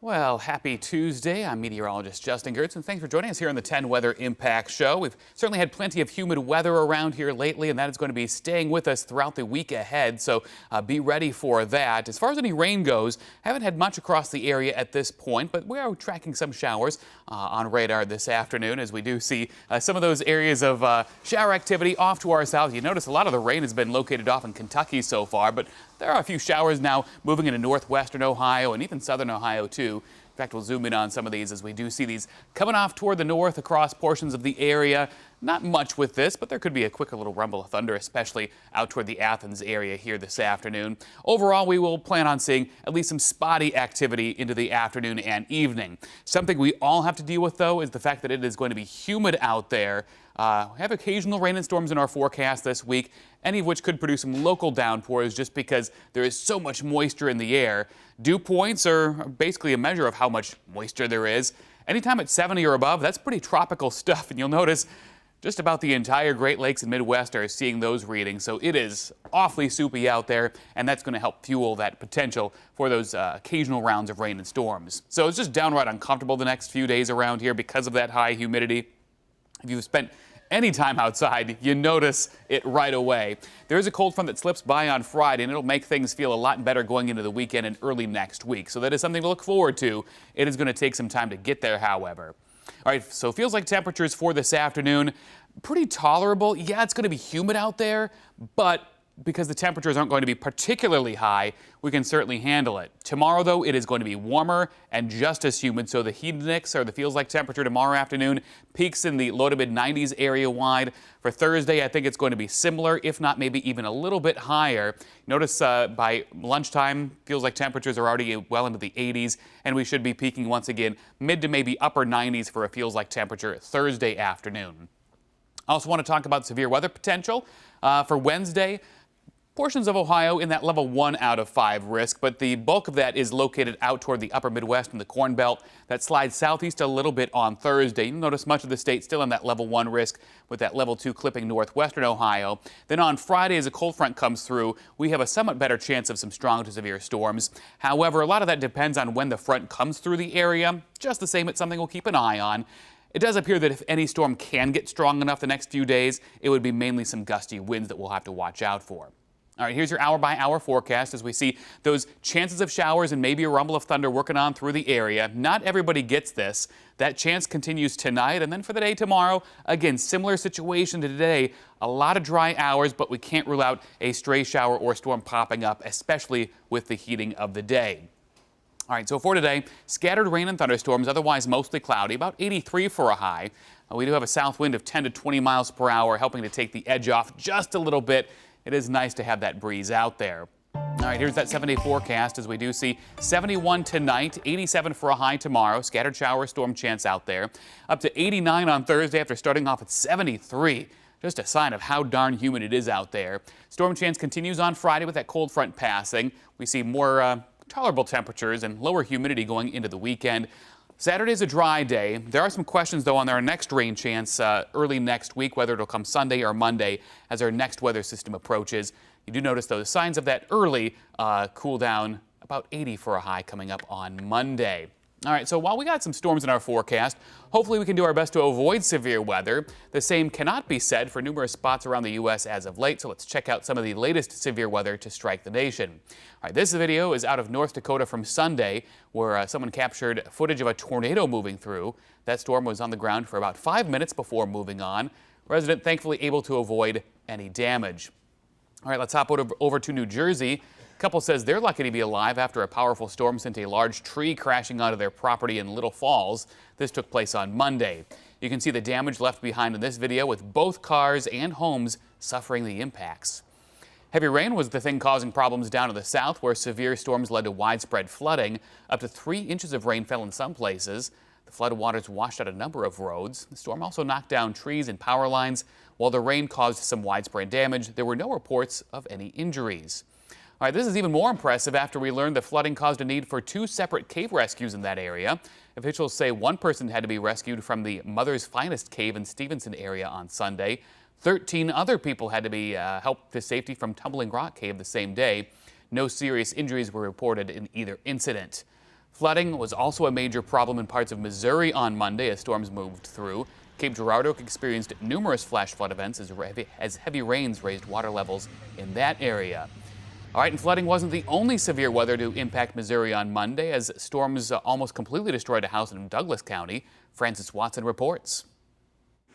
Well, happy Tuesday. I'm meteorologist Justin Gertz, and thanks for joining us here on the 10 Weather Impact Show. We've certainly had plenty of humid weather around here lately, and that is going to be staying with us throughout the week ahead, so be ready for that. As far as any rain goes, haven't had much across the area at this point, but we are tracking some showers on radar this afternoon as we do see some of those areas of shower activity off to our south. You notice a lot of the rain has been located off in Kentucky so far, but there are a few showers now moving into northwestern Ohio and even southern Ohio, too. In fact, we'll zoom in on some of these as we do see these coming off toward the north across portions of the area. Not much with this, but there could be a quicker little rumble of thunder, especially out toward the Athens area here this afternoon. Overall, we will plan on seeing at least some spotty activity into the afternoon and evening. Something we all have to deal with, though, is the fact that it is going to be humid out there. We have occasional rain and storms in our forecast this week, any of which could produce some local downpours just because there is so much moisture in the air. Dew points are basically a measure of how much moisture there is. Anytime it's 70 or above, that's pretty tropical stuff, and you'll notice just about the entire Great Lakes and Midwest are seeing those readings, so it is awfully soupy out there, and that's going to help fuel that potential for those occasional rounds of rain and storms. So it's just downright uncomfortable the next few days around here because of that high humidity. If you've spent any time outside, you notice it right away. There is a cold front that slips by on Friday, and it'll make things feel a lot better going into the weekend and early next week. So that is something to look forward to. It is going to take some time to get there, however. All right, so feels like temperatures for this afternoon, pretty tolerable. Yeah, it's going to be humid out there, but because the temperatures aren't going to be particularly high, we can certainly handle it. Tomorrow, though, it is going to be warmer and just as humid, so the heat index, or the feels like temperature tomorrow afternoon, peaks in the low to mid 90s area wide. For Thursday, I think it's going to be similar, if not maybe even a little bit higher. Notice by lunchtime, feels like temperatures are already well into the 80s, and we should be peaking once again mid to maybe upper 90s for a feels like temperature Thursday afternoon. I also want to talk about severe weather potential for Wednesday. Portions of Ohio in that level 1 out of 5 risk, but the bulk of that is located out toward the upper Midwest and the Corn Belt. That slides southeast a little bit on Thursday. You'll notice much of the state still in that level 1 risk with that level 2 clipping northwestern Ohio. Then on Friday, as a cold front comes through, we have a somewhat better chance of some strong to severe storms. However, a lot of that depends on when the front comes through the area. Just the same, it's something we'll keep an eye on. It does appear that if any storm can get strong enough the next few days, it would be mainly some gusty winds that we'll have to watch out for. All right, here's your hour-by-hour forecast as we see those chances of showers and maybe a rumble of thunder working on through the area. Not everybody gets this. That chance continues tonight, and then for the day tomorrow, again, similar situation to today. A lot of dry hours, but we can't rule out a stray shower or storm popping up, especially with the heating of the day. All right, so for today, scattered rain and thunderstorms, otherwise mostly cloudy, about 83 for a high. We do have a south wind of 10 to 20 miles per hour, helping to take the edge off just a little bit. It is nice to have that breeze out there. All right, here's that 7-day forecast as we do see 71 tonight, 87 for a high tomorrow. Scattered shower storm chance out there. Up to 89 on Thursday after starting off at 73. Just a sign of how darn humid it is out there. Storm chance continues on Friday with that cold front passing. We see more tolerable temperatures and lower humidity going into the weekend. Saturday's a dry day. There are some questions, though, on our next rain chance early next week, whether it'll come Sunday or Monday as our next weather system approaches. You do notice those signs of that early cool down, about 80 for a high coming up on Monday. All right, so while we got some storms in our forecast, hopefully we can do our best to avoid severe weather. The same cannot be said for numerous spots around the U.S. as of late, so let's check out some of the latest severe weather to strike the nation. All right, this video is out of North Dakota from Sunday, where someone captured footage of a tornado moving through. That storm was on the ground for about 5 minutes before moving on. Resident thankfully able to avoid any damage. All right, let's hop over to New Jersey. Couple says they're lucky to be alive after a powerful storm sent a large tree crashing onto their property in Little Falls. This took place on Monday. You can see the damage left behind in this video with both cars and homes suffering the impacts. Heavy rain was the thing causing problems down to the south, where severe storms led to widespread flooding. Up to 3 inches of rain fell in some places. The flood waters washed out a number of roads. The storm also knocked down trees and power lines. While the rain caused some widespread damage, there were no reports of any injuries. All right, this is even more impressive after we learned the flooding caused a need for 2 separate cave rescues in that area. Officials say one person had to be rescued from the Mother's Finest cave in Stevenson area on Sunday. 13 other people had to be helped to safety from Tumbling Rock Cave the same day. No serious injuries were reported in either incident. Flooding was also a major problem in parts of Missouri on Monday as storms moved through. Cape Girardeau experienced numerous flash flood events as heavy rains raised water levels in that area. All right, and flooding wasn't the only severe weather to impact Missouri on Monday as storms almost completely destroyed a house in Douglas County. Francis Watson reports.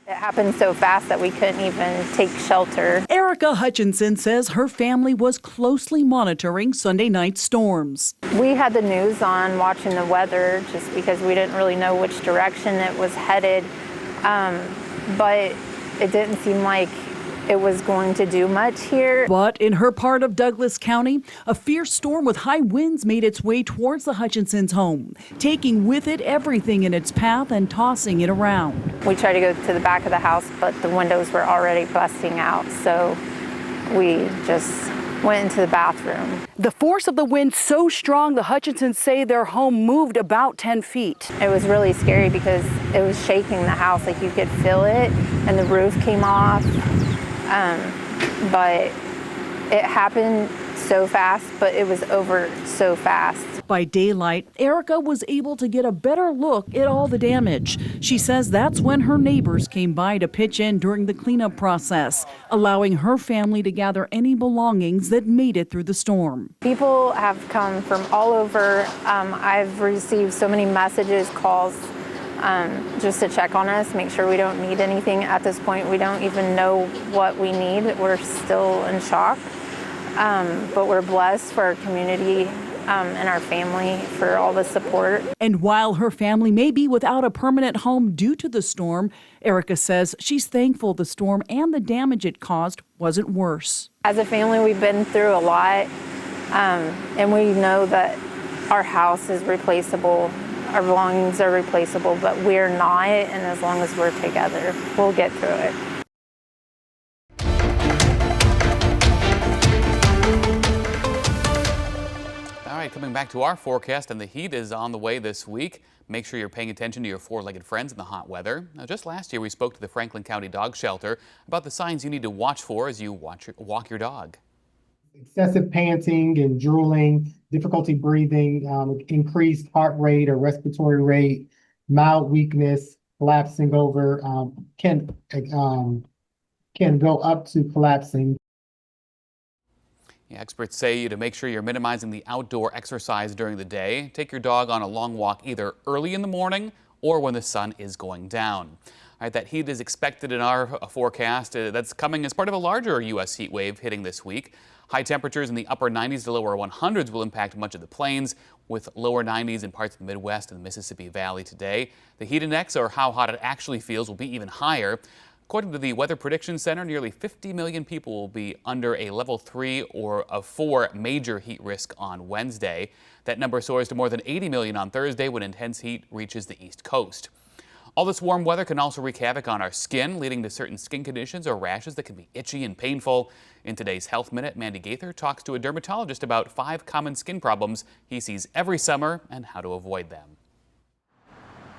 It happened so fast that we couldn't even take shelter. Erica Hutchinson says her family was closely monitoring Sunday night storms. We had the news on, watching the weather, just because we didn't really know which direction it was headed. But it didn't seem like it was going to do much here. But in her part of Douglas County, a fierce storm with high winds made its way towards the Hutchinsons' home, taking with it everything in its path and tossing it around. We tried to go to the back of the house, but the windows were already busting out, so we just went into the bathroom. The force of the wind so strong, the Hutchinsons say their home moved about 10 feet. It was really scary because it was shaking the house, like you could feel it, and the roof came off. But it happened so fast, but it was over so fast. By daylight, Erica was able to get a better look at all the damage. She says that's when her neighbors came by to pitch in during the cleanup process, allowing her family to gather any belongings that made it through the storm. People have come from all over. I've received so many messages, calls, just to check on us, make sure we don't need anything. At this point, we don't even know what we need. We're still in shock, but we're blessed for our community and our family for all the support. And while her family may be without a permanent home due to the storm, Erica says she's thankful the storm and the damage it caused wasn't worse. As a family, we've been through a lot, and we know that our house is replaceable. Our belongings are replaceable, but we're not, and as long as we're together, we'll get through it. All right, coming back to our forecast, and the heat is on the way this week. Make sure you're paying attention to your four-legged friends in the hot weather. Now, just last year, we spoke to the Franklin County Dog Shelter about the signs you need to watch for as you walk your dog. Excessive panting and drooling, difficulty breathing, increased heart rate or respiratory rate, mild weakness, collapsing over, can go up to collapsing. Yeah, experts say to make sure you're minimizing the outdoor exercise during the day. Take your dog on a long walk either early in the morning or when the sun is going down. All right, that heat is expected in our forecast. That's coming as part of a larger U.S. heat wave hitting this week. High temperatures in the upper 90s to lower 100s will impact much of the plains, with lower 90s in parts of the Midwest and the Mississippi Valley today. The heat index, or how hot it actually feels, will be even higher. According to the Weather Prediction Center, nearly 50 million people will be under a level 3 or a 4 major heat risk on Wednesday. That number soars to more than 80 million on Thursday when intense heat reaches the East Coast. All this warm weather can also wreak havoc on our skin, leading to certain skin conditions or rashes that can be itchy and painful. In today's Health Minute, Mandy Gaither talks to a dermatologist about 5 common skin problems he sees every summer and how to avoid them.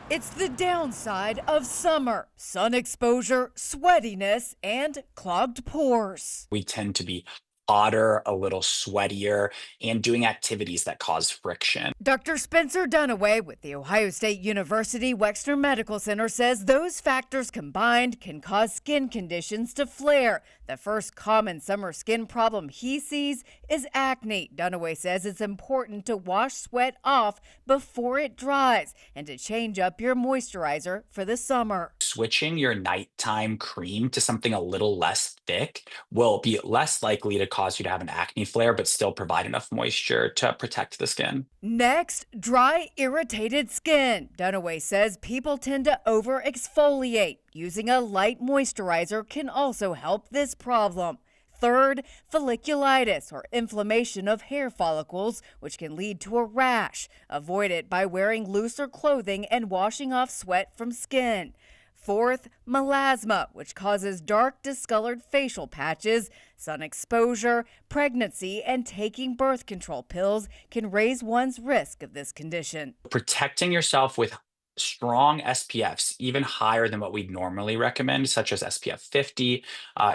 It's the downside of summer: sun exposure, sweatiness, and clogged pores. We tend to be hotter, a little sweatier, and doing activities that cause friction. Dr. Spencer Dunaway with the Ohio State University Wexner Medical Center says those factors combined can cause skin conditions to flare. The first common summer skin problem he sees is acne. Dunaway says it's important to wash sweat off before it dries and to change up your moisturizer for the summer. Switching your nighttime cream to something a little less thick will be less likely to cause you to have an acne flare, but still provide enough moisture to protect the skin. Next, dry, irritated skin. Dunaway says people tend to over-exfoliate. Using a light moisturizer can also help this problem. Third, folliculitis, or inflammation of hair follicles, which can lead to a rash. Avoid it by wearing looser clothing and washing off sweat from skin. Fourth, melasma, which causes dark, discolored facial patches. Sun exposure, pregnancy, and taking birth control pills can raise one's risk of this condition. Protecting yourself with strong SPFs, even higher than what we'd normally recommend, such as SPF 50,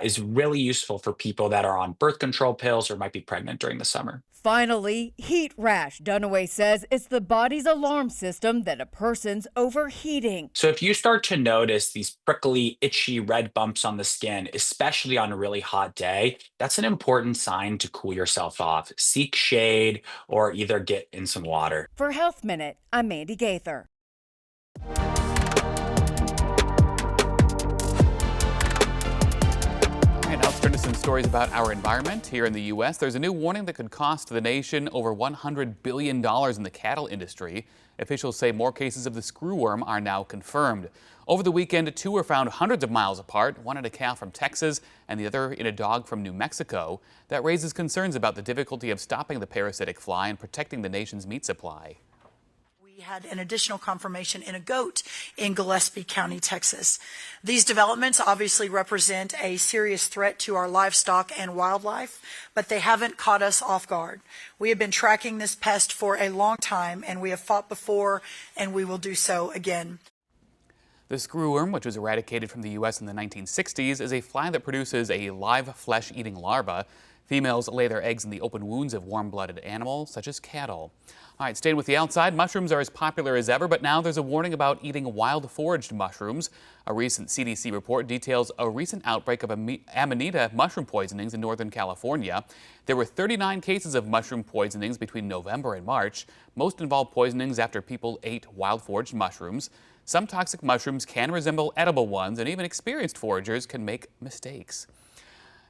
is really useful for people that are on birth control pills or might be pregnant during the summer. Finally, heat rash. Dunaway says it's the body's alarm system that a person's overheating. So if you start to notice these prickly, itchy red bumps on the skin, especially on a really hot day, that's an important sign to cool yourself off. Seek shade or either get in some water. For Health Minute, I'm Mandy Gaither. Now let's turn to some stories about our environment. Here in the U.S., there's a new warning that could cost the nation over $100 billion in the cattle industry. Officials say more cases of the screwworm are now confirmed. Over the weekend, 2 were found hundreds of miles apart, one in a cow from Texas and the other in a dog from New Mexico. That raises concerns about the difficulty of stopping the parasitic fly and protecting the nation's meat supply. We had an additional confirmation in a goat in Gillespie County, Texas. These developments obviously represent a serious threat to our livestock and wildlife, but they haven't caught us off guard. We have been tracking this pest for a long time, and we have fought before, and we will do so again. The screwworm, which was eradicated from the U.S. in the 1960s, is a fly that produces a live flesh-eating larva. Females lay their eggs in the open wounds of warm-blooded animals, such as cattle. All right, staying with the outside, mushrooms are as popular as ever, but now there's a warning about eating wild foraged mushrooms. A recent CDC report details a recent outbreak of Amanita mushroom poisonings in Northern California. There were 39 cases of mushroom poisonings between November and March. Most involved poisonings after people ate wild foraged mushrooms. Some toxic mushrooms can resemble edible ones, and even experienced foragers can make mistakes.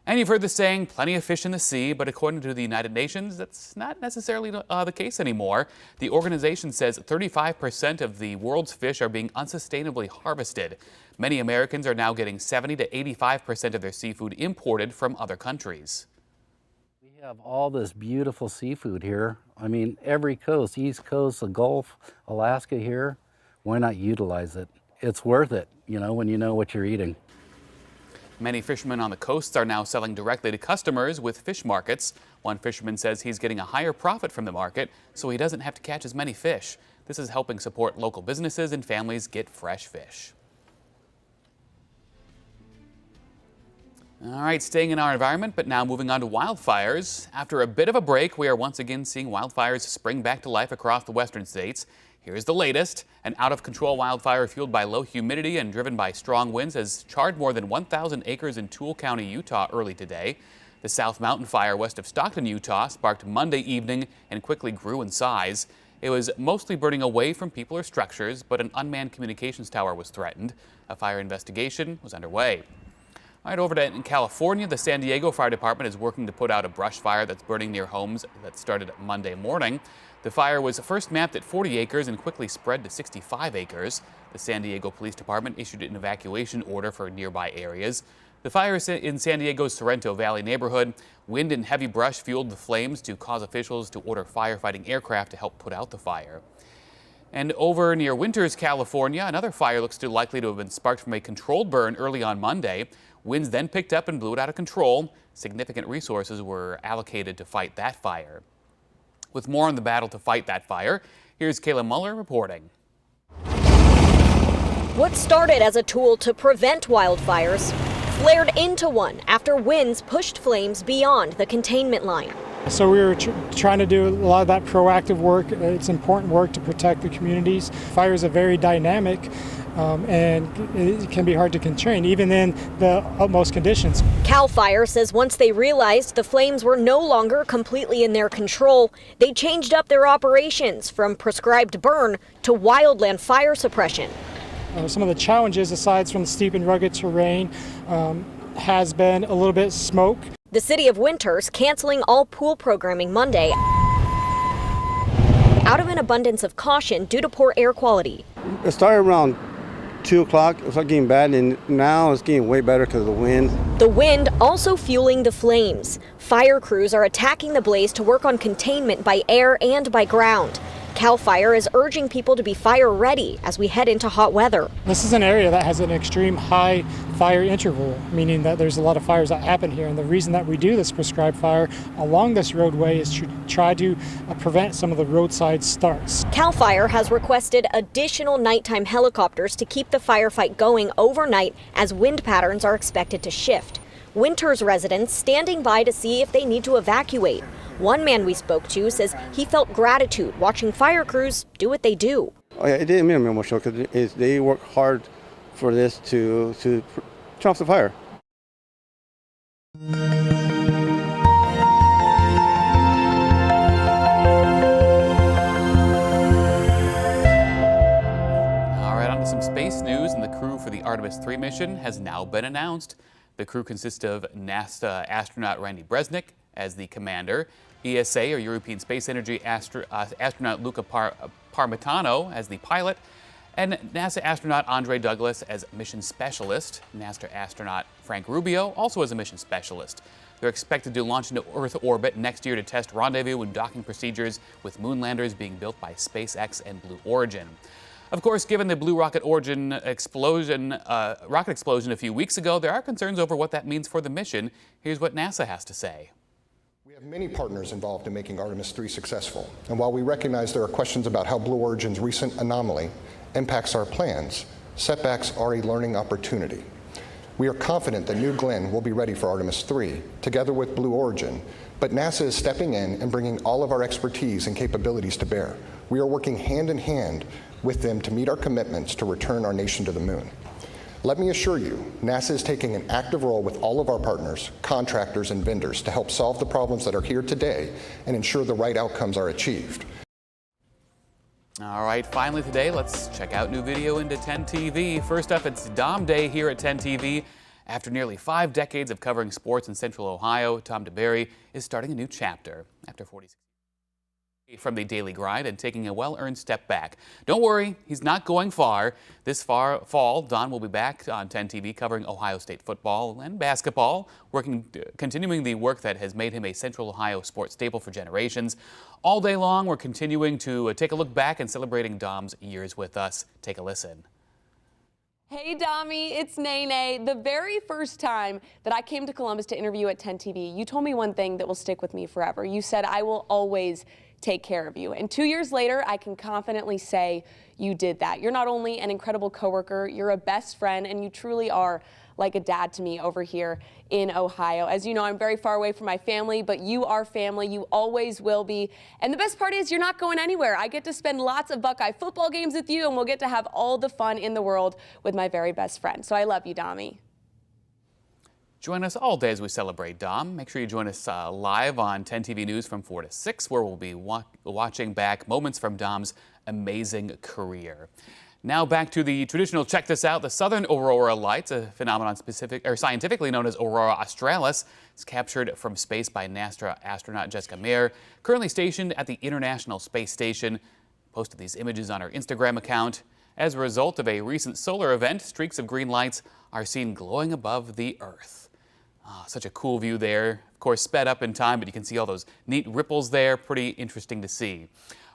And you've heard the saying, plenty of fish in the sea, but according to the United Nations, that's not necessarily the case anymore. The organization says 35% of the world's fish are being unsustainably harvested. Many Americans are now getting 70 to 85% of their seafood imported from other countries. We have all this beautiful seafood here. I mean, every coast, East Coast, the Gulf, Alaska here, why not utilize it? It's worth it, you know, when you know what you're eating. Many fishermen on the coasts are now selling directly to customers with fish markets. One fisherman says he's getting a higher profit from the market, so he doesn't have to catch as many fish. This is helping support local businesses and families get fresh fish. All right, staying in our environment, but now moving on to wildfires. After a bit of a break, we are once again seeing wildfires spring back to life across the western states. Here's the latest. An out-of-control wildfire fueled by low humidity and driven by strong winds has charred more than 1,000 acres in Toole County, Utah early today. The South Mountain Fire west of Stockton, Utah sparked Monday evening and quickly grew in size. It was mostly burning away from people or structures, but an unmanned communications tower was threatened. A fire investigation was underway. All right, over to California, the San Diego Fire Department is working to put out a brush fire that's burning near homes that started Monday morning. The fire was first mapped at 40 acres and quickly spread to 65 acres. The San Diego Police Department issued an evacuation order for nearby areas. The fire is in San Diego's Sorrento Valley neighborhood. Wind and heavy brush fueled the flames to cause officials to order firefighting aircraft to help put out the fire. And over near Winters, California, another fire looks likely to have been sparked from a controlled burn early on Monday. Winds then picked up and blew it out of control. Significant resources were allocated to fight that fire. With more on the battle to fight that fire, here's Kayla Muller reporting. What started as a tool to prevent wildfires flared into one after winds pushed flames beyond the containment line. So we were trying to do a lot of that proactive work. It's important work to protect the communities. Fires are very dynamic and it can be hard to contain, even in the utmost conditions. CAL FIRE says once they realized the flames were no longer completely in their control, they changed up their operations from prescribed burn to wildland fire suppression. Some of the challenges, aside from the steep and rugged terrain, has been a little bit smoke. The city of Winters canceling all pool programming Monday out of an abundance of caution due to poor air quality. It started around 2 o'clock. It was getting bad, and now it's getting way better because of the wind. The wind also fueling the flames. Fire crews are attacking the blaze to work on containment by air and by ground. CAL FIRE is urging people to be fire ready as we head into hot weather. This is an area that has an extreme high fire interval, meaning that there's a lot of fires that happen here. And the reason that we do this prescribed fire along this roadway is to try to prevent some of the roadside starts. CAL FIRE has requested additional nighttime helicopters to keep the firefight going overnight as wind patterns are expected to shift. Winters residents standing by to see if they need to evacuate. One man we spoke to says he felt gratitude watching fire crews do what they do. Oh yeah, it did make me emotional because they work hard for this to turn off the fire. All right, on to some space news, and the crew for the Artemis III mission has now been announced. The crew consists of NASA astronaut Randy Bresnik as the commander, ESA, or European Space Agency astronaut Luca Parmitano as the pilot, and NASA astronaut Andre Douglas as mission specialist, NASA astronaut Frank Rubio also as a mission specialist. They're expected to launch into Earth orbit next year to test rendezvous and docking procedures with moon landers being built by SpaceX and Blue Origin. Of course, given the Blue rocket explosion a few weeks ago, there are concerns over what that means for the mission. Here's what NASA has to say. We have many partners involved in making Artemis III successful, and while we recognize there are questions about how Blue Origin's recent anomaly impacts our plans, setbacks are a learning opportunity. We are confident that New Glenn will be ready for Artemis III, together with Blue Origin, but NASA is stepping in and bringing all of our expertise and capabilities to bear. We are working hand in hand with them to meet our commitments to return our nation to the moon. Let me assure you, NASA is taking an active role with all of our partners, contractors, and vendors to help solve the problems that are here today and ensure the right outcomes are achieved. All right, finally today, let's check out new video into 10 TV. First up, it's Dom Day here at 10 TV. After nearly 5 decades of covering sports in Central Ohio, Dom Tiberi is starting a new chapter. After 46 from the daily grind and taking a well-earned step back. Don't worry, he's not going far. This fall, Don will be back on 10 TV covering Ohio State football and basketball, continuing the work that has made him a Central Ohio sports staple for generations. All day long, we're continuing to take a look back and celebrating Dom's years with us. Take a listen. Hey Dommy, it's Nene. The very first time that I came to Columbus to interview at 10 TV, you told me one thing that will stick with me forever. You said, I will always take care of you. And 2 years later, I can confidently say you did that. You're not only an incredible coworker, you're a best friend, and you truly are like a dad to me over here in Ohio. As you know, I'm very far away from my family, but you are family. You always will be. And the best part is you're not going anywhere. I get to spend lots of Buckeye football games with you, and we'll get to have all the fun in the world with my very best friend. So I love you, Dommy. Join us all day as we celebrate Dom. Make sure you join us live on 10 TV News from 4 to 6, where we'll be watching back moments from Dom's amazing career. Now back to the traditional check this out. The southern aurora lights, a phenomenon scientifically known as aurora australis, is captured from space by NASA astronaut Jessica Meir, currently stationed at the International Space Station. Posted these images on her Instagram account. As a result of a recent solar event, streaks of green lights are seen glowing above the Earth. Such a cool view there. Of course, sped up in time, but you can see all those neat ripples there. Pretty interesting to see.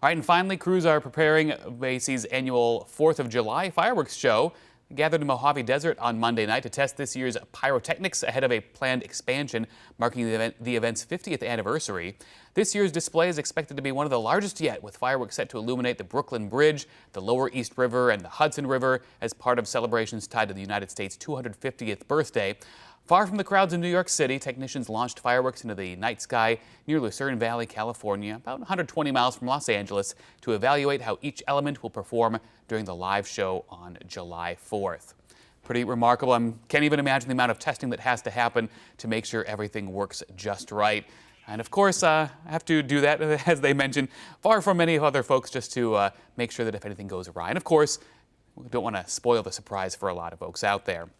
All right, and finally, crews are preparing Macy's annual 4th of July fireworks show. Gathered in Mojave Desert on Monday night to test this year's pyrotechnics ahead of a planned expansion marking the event's 50th anniversary. This year's display is expected to be one of the largest yet, with fireworks set to illuminate the Brooklyn Bridge, the Lower East River, and the Hudson River as part of celebrations tied to the United States' 250th birthday. Far from the crowds in New York City, technicians launched fireworks into the night sky near Lucerne Valley, California, about 120 miles from Los Angeles, to evaluate how each element will perform during the live show on July 4th. Pretty remarkable. I can't even imagine the amount of testing that has to happen to make sure everything works just right. And of course, I have to do that, as they mentioned, far from many other folks, just to make sure that if anything goes awry. And of course, we don't want to spoil the surprise for a lot of folks out there.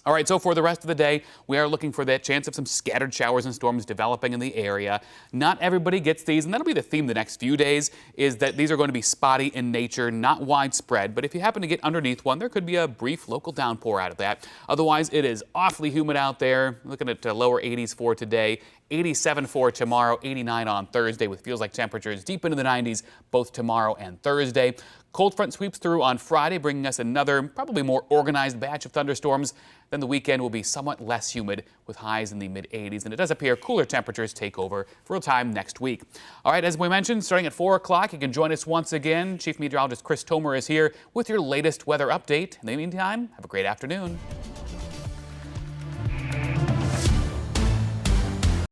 All right, so for the rest of the day, we are looking for that chance of some scattered showers and storms developing in the area. Not everybody gets these, and that'll be the theme the next few days, is that these are going to be spotty in nature, not widespread. But if you happen to get underneath one, there could be a brief local downpour out of that. Otherwise, it is awfully humid out there. Looking at lower 80s for today, 87 for tomorrow, 89 on Thursday, with feels like temperatures deep into the 90s both tomorrow and Thursday. Cold front sweeps through on Friday, bringing us another, probably more organized batch of thunderstorms. Then the weekend will be somewhat less humid with highs in the mid-80s, and it does appear cooler temperatures take over for a time next week. All right, as we mentioned, starting at 4 o'clock, you can join us once again. Chief Meteorologist Chris Tomer is here with your latest weather update. In the meantime, have a great afternoon.